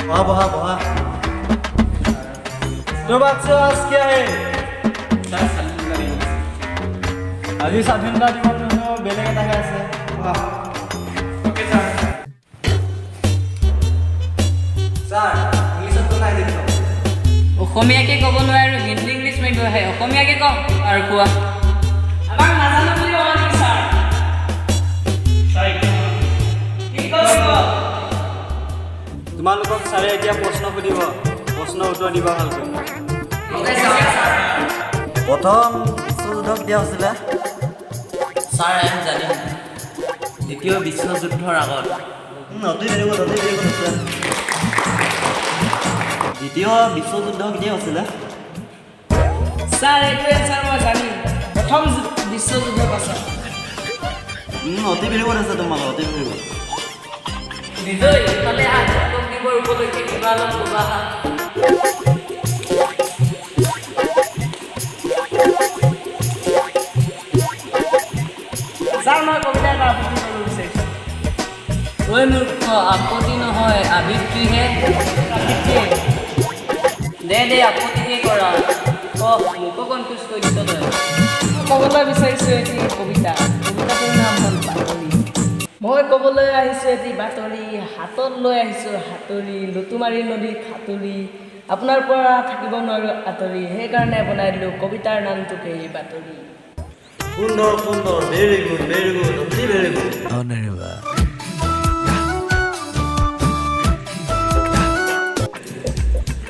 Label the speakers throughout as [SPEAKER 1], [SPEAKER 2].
[SPEAKER 1] बहा बहा तो बच्चों आज क्या है आज स्वाधीनता दिवस बेलेग এটা আছে ओके सर सर इंग्लिशত তো নাই দেখো
[SPEAKER 2] অসমীয়াকে ক'ব নোৱাৰো হিন্দী ইংলিছ মাৰিব আহে অসমীয়াকে কওঁ আৰু কোৱা আমাক নাজানো বুলি ক'ব নেকি ছাৰ কি কৰিব
[SPEAKER 1] তোমালোকক ছাৰে এতিয়া প্ৰশ্ন সুধিব প্ৰশ্ন উত্তৰ দিবা ভালকৈ প্ৰথম বিশ্বযুদ্ধক দিয়া হৈছিলে
[SPEAKER 2] ছাৰ আমি জানিম দ্বিতীয় বিশ্বযুদ্ধৰ আগত
[SPEAKER 1] অতি দেৰি হৈছে দ্বিতীয় বিশ্বযুদ্ধক দিয়া হৈছিলে
[SPEAKER 2] ছাৰ এইটোৱে ছাৰ মই জানিম প্ৰথম বিশ্বযুদ্ধৰ পাছত
[SPEAKER 1] অতি দেৰি হৈছে তোমালোক অতি দেৰি
[SPEAKER 2] বিজয় ইফালে আত্মক দিবৰ উপলক্ষে কিবা অলপ ক'বা ছাৰ মই কবিতা এটা আবৃত্তি কৰিব বিচাৰিছোঁ ঐ মূৰ্খ আপত্তি নহয় আবৃত্তিহে দে আপত্তিহে কৰা মোকো কনফিউজ কৰি দিছ তই ক'বলৈ বিচাৰিছোঁ এটি কবিতাটোৰ নাম হ'ল বাতৰি মই ক'বলৈ আহিছোঁ এটি বাতৰি হাতত লৈ আহিছোঁ হাতৰি লুটুমাৰী নদীত সাঁতুৰি আপোনাৰ পৰা থাকিব নোৱাৰোঁ আঁতৰি সেইকাৰণে বনাই দিলোঁ কবিতাৰ নামটোকে বাতৰি
[SPEAKER 1] সুন্দৰ সুন্দৰ ভেৰি গুড অতি ভেৰি গুড ধন্যবাদ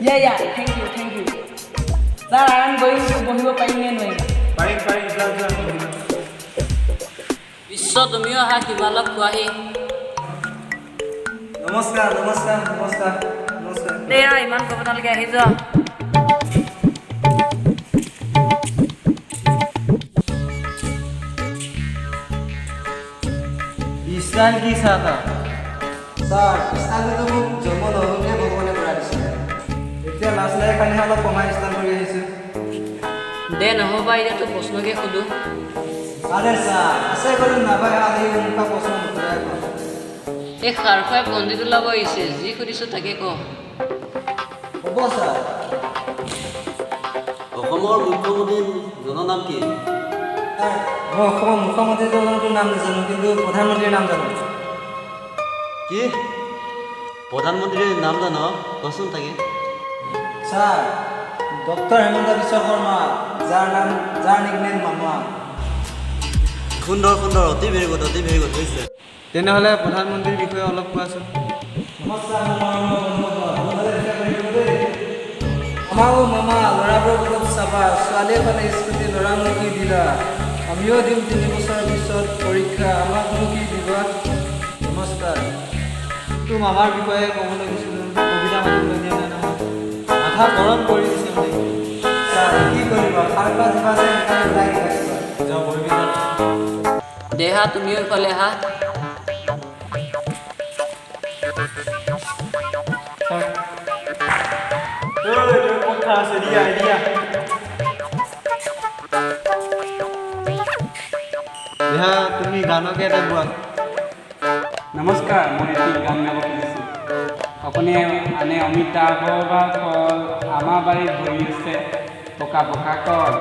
[SPEAKER 2] Yeah, thank you. Sir, I am going to বহিব পাৰিম নে নোৱাৰিম?
[SPEAKER 1] পাৰিম যাও
[SPEAKER 2] বিশ্ব তুমিও আহা কিবা অলপ কোৱাহি
[SPEAKER 1] নমস্কাৰ
[SPEAKER 2] দে ইমান কবিতালৈকে আহি যোৱা
[SPEAKER 1] ইছলাম কি চাহতা ছাৰ ইছলামটো মোক জন্ম নহওঁতে ভগৱানে কৰাই দিছিলে এতিয়া লাজ লাগে কাৰণে অলপ কমাই ইছলাম কৰি আহিছোঁ
[SPEAKER 2] দে নহ'বা এতিয়াতো প্ৰশ্নকে সোধো
[SPEAKER 1] আৰে ছাৰ আছে কৰি নাপায় আজি মুখা প্ৰশ্ন নুসুধাই
[SPEAKER 2] এই খাৰ খুৱাই পণ্ডিত ওলাব আহিছে যি সুধিছোঁ তাকে ক
[SPEAKER 1] হ'ব ছাৰ অসমৰ মুখ্যমন্ত্ৰীজনৰ নাম কি মই অসমৰ মুখ্যমন্ত্ৰীজনৰ নাম নাজানো কিন্তু প্ৰধানমন্ত্ৰীৰ নাম জানো কি প্ৰধানমন্ত্ৰীৰ নাম জানো কচোন তাকে ছাৰ ডক্টৰ হেমন্ত বিশ্ব শৰ্মা যাৰ নিকনেম মামা সুন্দৰ অতি ভেৰি গুড হৈছে তেনেহ'লে প্ৰধানমন্ত্ৰীৰ বিষয়ে অলপ কোৱাচোন নমস্কাৰ আমাৰো মামা ল'ৰাবোৰ অলপ চাবা ছোৱালী এখনে স্কুটি ল'ৰানো কি দিলা আমিও দিম 3 বছৰৰ পিছত পৰীক্ষা আমাকনো কি দিবা নমস্কাৰ তোৰ মামাৰ বিষয়ে ক'বলৈ গৈছিলোঁ কবিতা মাতিবলৈ দিয়া নাই নহয় মাথা গৰম কৰি দিছে কি কৰিবা যাওঁ বহিবি
[SPEAKER 2] দেহা তুমিও ইফালে আহা
[SPEAKER 1] কথা আছে দিয়া দেহা তুমি গানকে এটা গোৱা
[SPEAKER 3] নমস্কাৰ মই এটি গান গাব খুজিছোঁ আপুনি আনে অমিতা বৰবা ফল আমাৰ বাৰীত ভৰি আছে পকা কল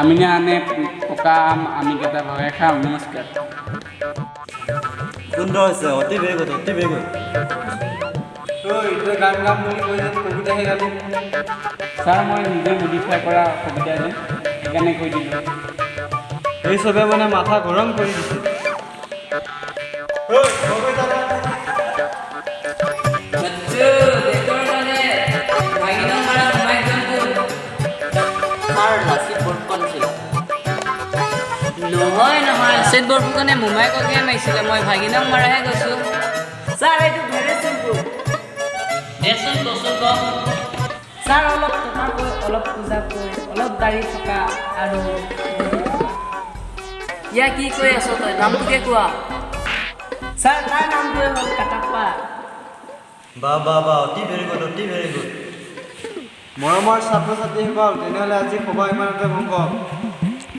[SPEAKER 3] আমিনে আনে পকা আম আমি কেইটা ভগাই খাম নমস্কাৰ
[SPEAKER 1] সুন্দৰ হৈছে অতি ভেৰি গুড তই গান গাম বুলি কৈ কবিতাহে গালি
[SPEAKER 3] ছাৰ মই নিজে মডিফাই কৰা কবিতা যে সেইকাৰণে কৈ দিলোঁ
[SPEAKER 1] এই চবে মানে মাথা গৰম কৰি দিছে
[SPEAKER 2] নহয় লাচিত বৰফুকনে মোমায়েককে মাৰিছিলে মই ভাগিনক মাৰাহে কৈছোঁ ছাৰ এইটো ভেৰি চিম্পুল দেচোন কচোন ক ছাৰ অলপ টকা কৈ অলপ পূজা কৈ অলপ দাড়ি থকা আৰু ইয়াৰ কি কৈ আছ তই নামটোকে কোৱা ছাৰ তাৰ নামটোৱে হ'ল কাটাপ্পা
[SPEAKER 1] বা অতি ভেৰি গুড মৰমৰ ছাত্ৰ ছাত্ৰীসকল তেনেহ'লে আজি সভা ইমানতে ভংগ